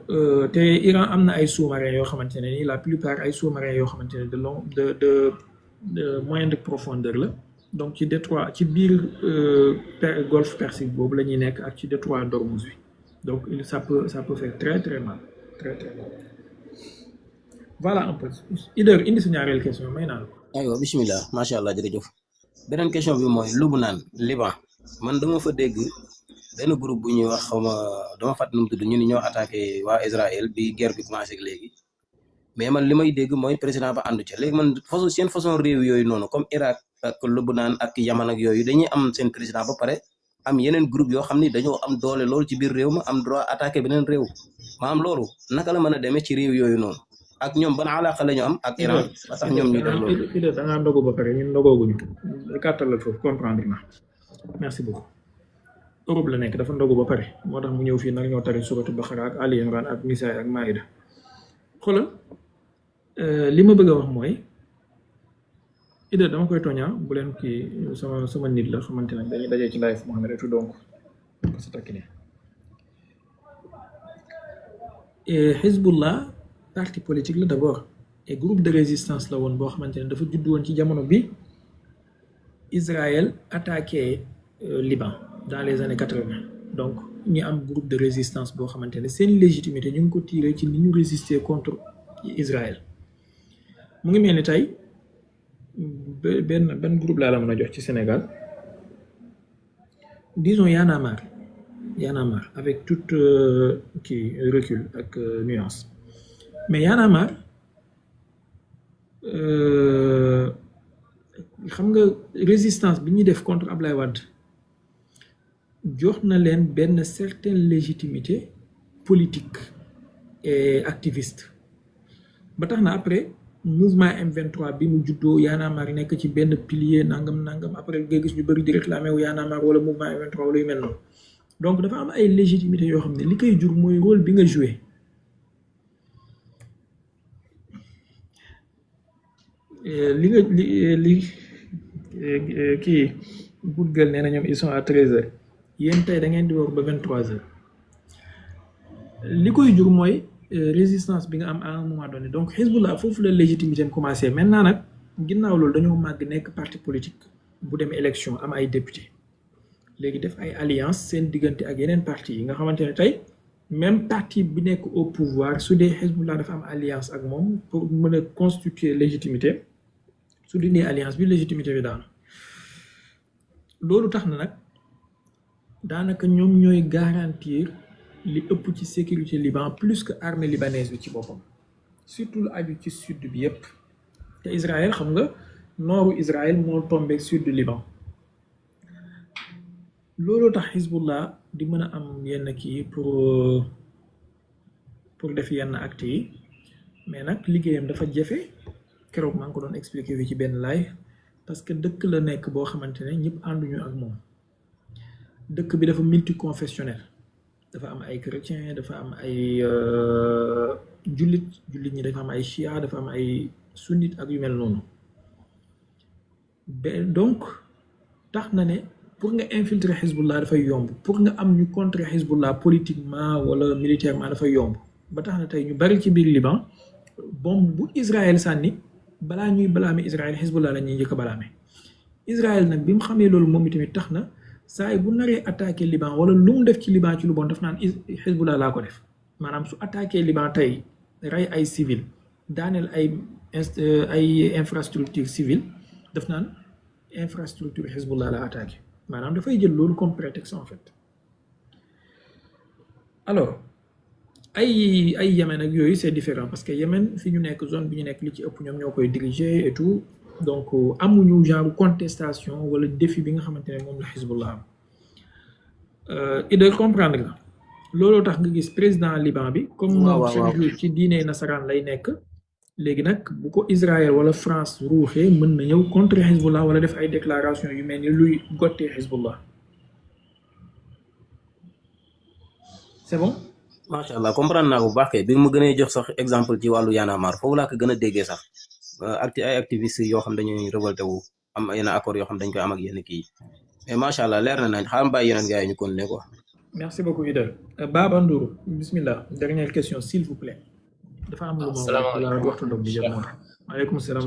te Iran am na ay sous-marins yoo xamante ne ni la plupart ay sous-marins yoo xamante ne de moyenne de profondeur la donc ci détroit ci biir golfe Persique boobu la ñuy nekk ak ci détroit d'Ormuz bi donc ça peut faire très très mal voilà un peu Ider indi sa ñaareel question may naa la ko. aywa bismillah macha allah jërëjëf beneen question bi mooy Lubnaan Liban man dama fa dégg benn groupe bu ñuy wax xawma dama fàtt nu mu tudd ñu ni ñoo attaqué waa Israël bi guerre bi commencé léegi mais man li may dégg mooy président ba àndu ca léegi man seen façon réew yooyu noonu comme Irak ak Lubnaan ak Yaman ak yooyu dañuy am seen président ba pare am yeneen groupe yoo xam ni dañoo am doole loolu ci biir réew ma am droit attaqué beneen réew maanaam loolu naka la mën a demee ci réew yooyu noonu ak ñoom ban alaaka la ñu am ak Iran ba tax ñoom ñu def loolu. Ider da ngaa ndogu ba pare ñun ndogooguñu gàttalal foofu comprendre na merci beaucoup. Europe la nekk dafa ndogu ba pare moo tax mu ñëw fii nag ñoo tari suratu Baqara ak Ali Imran ak Nisaa ak Maïda xoolal li ma bëgg a wax mooy Ider dama koy tooñaa bu leen kii sama nit la xamante ne dañuy dajee ci live Mohamed et tout donc ko sa takki ne Hezbollah parti politique la d'abord et groupe de résistance la woon boo xamante ne dafa judd woon ci jamono bi Israël attaqué Liban dans les années 80 donc ñu am groupe de résistance boo xamante ne seen légitimité ñu ngi ko tiré ci ni ñu résister contre Israël mu ngi mel ni tey benn groupe laa la mën a jox ci Sénégal disons Y'en a marre avec toute recul ak nuance mais Y'en a marre xam nga résistance bi ñuy def contre Ablaye Wade jox na leen benn certaine légitimité politique et activiste ba tax na après mouvement M23 bi mu juddoo Y'en a marre nekk ci benn pilier nangam après nga gis ñu bëri di réclamer wu Y'en a marre wala mouvement M23 wala yu mel noonu donc dafa am ay légitimité yoo xam ne li koy jur mooy rôle bi nga joué li nga li kii Bourguel nee na ñoom ils sont à 13h yéen tey da ngeen di war ba 23h li koy jur mooy résistance bi nga am à un moment donné donc Hezbollah foofu la légitimité am commencé maintenant nag ginnaaw loolu dañoo màgg nekk parti politique bu dem élection am ay député léegi def ay alliance seen diggante ak yeneen parti yi nga xamante ne tey même parti bi nekk au pouvoir su dee Hezbollah dafa am alliance ak moom pour mën a constituer légitimité su dindee alliance bi légitimité bi daanu loolu tax na nag daanaka ñoom ñooy garantir li ëpp ci sécurité Liban plus que armée libanaise bi ci boppam surtout lu aju ci sud bi yépp te Israël xam nga nooru Israël moo tombé sud du Liban loolu tax Hezbollah di mën a am yenn kii pour def yenn actes yi mais nag liggéeyam dafa jafe keroog maa ngi ko doon expliqué fii ci benn live parce que dëkk la nekk boo xamante ne ñëpp ànduñu ak moom dëkk bi dafa multiconfessionnel dafa am ay chrétien dafa am ay jullit ñi dafa am ay chia dafa am ay sunnite ak yu mel noonu donc tax na ne pour nga infiltrer Hezbollah dafay yomb pour nga am ñu contrer Hezbollah politiquement wala militairement dafay yomb ba tax na tey ñu bari ci biir Liban bombe bu Israël sànni balaa ñuy balaame Israël Hezbollah la ñuy njëkk a balaame Israël nag bi mu xamee loolu moom itamit tax na saa yi bu naree attaqué Liban wala lu mu def ci Liban ci lu bon daf naan Hezbollah laa ko def maanaam su attaqué Liban tey rey ay civil daaneel ay infrastructure civile daf naan infrastructure Hezbollah la attaqué maanaam dafay jël loolu comme prétexte en fait alors ay Yémen ak yooyu c'est différent parce que Yémen fi ñu nekk zone bi ñu nekk li ci ëpp ñoom ñoo koy diriger et tout donc amuñu genre contestation wala défi bi nga xamante ne moom la Hezbollah am et de comprendre nga looloo tax nga gis président Liban bi comme chaque jour ci diine nasaraan lay nekk léegi nag bu ko Israël wala France ruuxee mën na ñëw contre Hezbollah wala def ay déclaration yu mel ni luy gottee Hezbollah c'est bon macha allah comprendre naa bu baax kay bi mu gënee jox sax exemple ci wàllu Y'en a marre foofu laa ko gën a déggee sax ay activistes yoo xam dañuy révolté wu am yenn accords yoo xam dañ koy am ak yenn kii mais macha allah leer na nañ xaaral bàyyi yeneen gars yi ñu continuer quoi. merci beaucoup Idel Baba Ndour bismillah dernière question s'il vous plaît. dafa am lu ma waxtu ndox bi jëm moo tax. maaleykum salaam.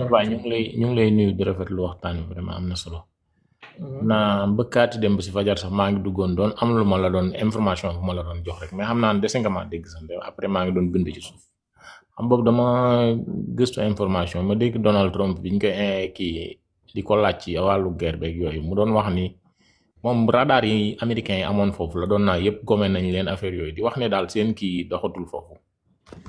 ñu ngi lay nuyu di rafetlu waxtaan bi vraiment am na solo. naa bëkkaati dem ba si fajar sax maa ngi duggoon doon am lu ma la doon information bu ma la doon jox rek mais xam naa ne dese nga maa dégg sax après maa ngi doon bind ci suuf xam boobu dama gëstu information ma dégg Donald Trump biñ ko kii di ko laaj ci wàllu guerre beeg yooyu mu doon wax ni moom radar yi américains yi amoon foofu la doon naa yëpp gome nañ leen affaire yooyu di wax ne daal seen kii doxatul foofu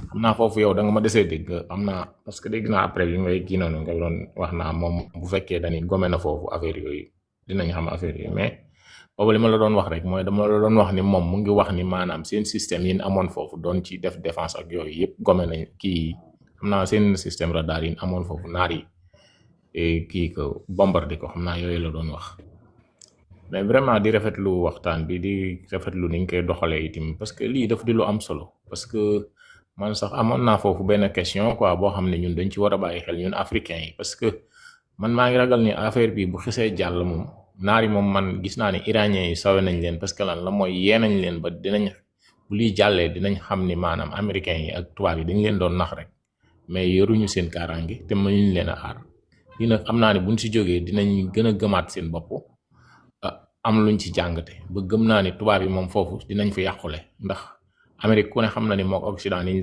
xam naa foofu yow da nga ma desee dégg am naa parce que dégg naa après bi ngay kii noonu nga doon wax naa moom bu fekkee dañuy gome na foofu affaire yooyu dinañ xam affaire yi mais boobu li ma la doon wax rek mooy dama la doon wax ni moom mu ngi wax ni maanaam seen système yi amoon foofu doon ci def défense ak yooyu yëpp gome nañ kii xam naa seen système radar yi amoon foofu naar yi kii ko bombardé ko xam naa yooyu la doon wax mais vraiment di rafetlu waxtaan bi di rafetlu niñ koy doxalee itam parce que lii daf di lu am solo parce que man sax amoon naa foofu benn question quoi boo xam ne ñun dañ ci war a bàyyi xel ñun africains yi parce que man maa ngi ragal ni affaire bi bu xisee jàll moom naari moom man gis naa ne iraniens yi sawe nañ leen parce que lan la mooy yee nañ leen ba dinañ bu liy jàllee dinañ xam ni maanaam américains yi ak tubaab yi dañ leen doon nax rek mais yoruñu seen kaaraange te mënuñ leen a aar lii nag xam naa ne buñ si jógee dinañ gën a gëmaat seen bopp am luñ ci jàngate ba gëm naa ni tubaab yi moom foofu dinañ fi yàqule ndax Amérique ku ne xam na ni mook Occident niñ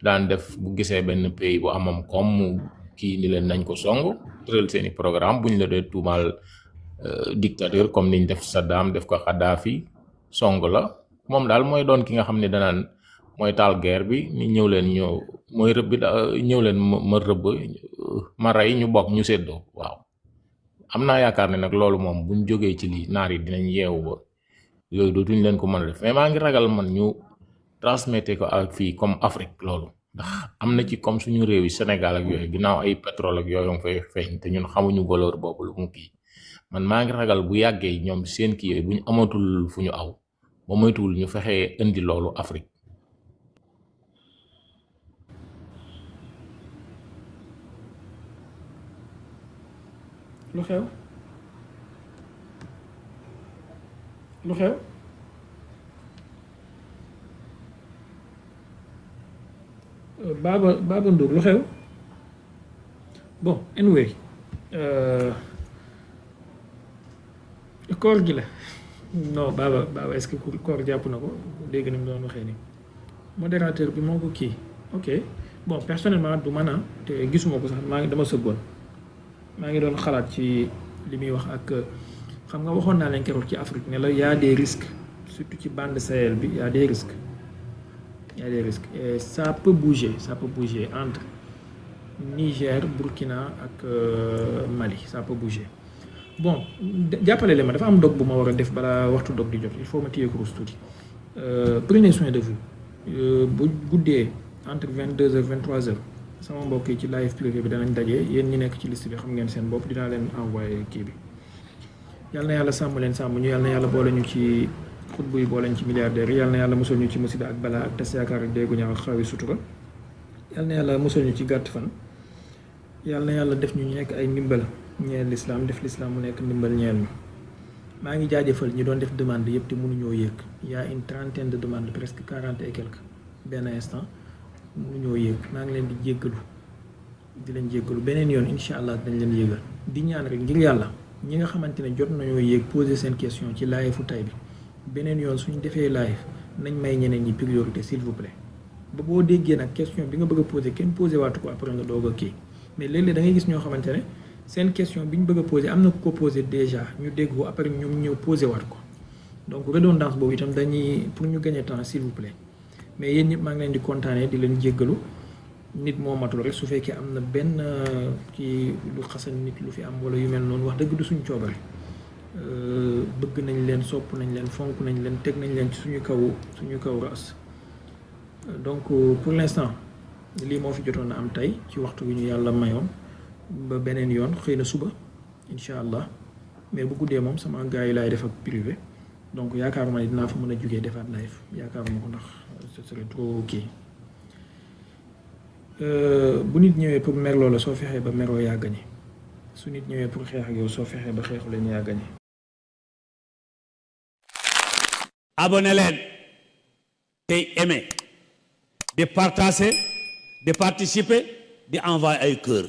daan def bu gisee benn pays bu amam comme mu kii ni leen nañ ko song tëral seeni programme buñ la dee tuumaal dictateur comme niñ def Saddam def ko Kadhafi song la moom daal mooy doon ki nga xam ne danaan mooy taal guerre bi ni ñëw leen mooy rëbb ñëw leen ma rëbb ma rey ñu bokk ñu séddoo waaw am naa yaakaar ne nag loolu moom buñ jógee ci lii naar yi dinañ yeewu ba yooyu dootuñ leen ko mën a def mais maa ngi ragal man ñu transmettre ko ak fii comme Afrique loolu ndax am na ci comme suñu réew yi Sénégal ak yooyu ginnaaw ay pétrole ak yooyu nga fay feeñ te ñun xamuñu valeur boobu lu mu kii man maa ngi ragal bu yàggee ñoom seen kii yooyu bu ñu amatul fu ñu aw ba moytuwul ñu fexee indi loolu Afrique. lu xew lu xew Baba Ndour lu xew bon anyway koor gi la non Baba est-ce que koor jàpp na ko dégg ni mu doon waxee ni modérateur bi moo ko kii ok bon personnellement du man a te gisuma ko sax maa ngi dama sëggoon maa ngi doon xalaat ci li muy wax ak xam nga waxoon naa leen keroog ci Afrique ne la y a des risques surtout ci bande Sahel bi y a des risques et ça peut bouger entre Niger Burkina ak Mali ça peut bouger bon jàppale leen ma dafa am dog bu ma war a def balaa waxtu dog di jot il faut ma téye kurus tuuti prenez soin de vous bu guddee entre 22h 23h sama mbokk yi ci live privé bi danañ daje yéen ñi nekk ci liste bi xam ngeen seen bopp dinaa leen envoyé kii bi yal na yàlla sàmm leen sàmm ñu yal na yàlla boole ñu ci xutbu yi boole ñu ci milliardaires yi yal na yàlla musal ñu ci musiba ak balaa ak tas yaakaar ak déggu ñaaw ak xawi sutura yal na yàlla musal ñu ci gàtt fan yal na yàlla def ñu nekk ay ndimbal ñeel l'islam def l'islam mu nekk ndimbal ñeel ñu maa ngi jaajëfal ñi doon def demande yëpp te mënuñoo yéeg y a une trentaine de demandes presque 40 et quelques benn instant mënuñoo yéeg maa ngi leen di jéggalu beneen yoon incha allah dañ leen yéegal di ñaan rek ngir yàlla ñi nga xamante ne jot nañoo yéeg poser seen question ci live fu tay bi beneen yoon suñu defee live nañ may ñeneen ñi priorité s'il vous plaît ba boo déggee nag question bi nga bëgg a poser kenn poser waatu ko après nga doog a kii mais léeg-léeg da ngay gis ñoo xamante ne seen question bi ñu bëgg a poser am na ku ko poser déjà ñu dégg ko après ñoom ñëw poser waat ko donc redondance boobu itam dañuy pour ñu gagner temps s'il vous plaît mais yéen ñëpp maa ngi leen di kontaanee di leen jéggalu nit moo matul rek su fekkee am na benn ci lu xasan nit lu fi am wala yu mel noonu wax dëgg du suñu coobare bëgg nañ leen sopp nañ leen fonk nañ leen teg nañ leen ci suñu kaw ras donc pour l'instant lii moo fi jotoon na am tey ci waxtu bi ñu yàlla mayoon ba beneen yoon xëy na suba incha allah mais bu guddee moom sama gars yi laay def ak privé donc yaakaaruma ne dinaa fa mën a jugee defaat live yaakaaruma ko ndax ce serait trop kii bu nit ñëwee pour merloo la soo fexee ba meroo yaa gañe su nit ñëwee pour xeex ak yow soo fexee ba xeexu leen yaa gañe abonné leen tey aimé di partager di participer di envoyer ay cœur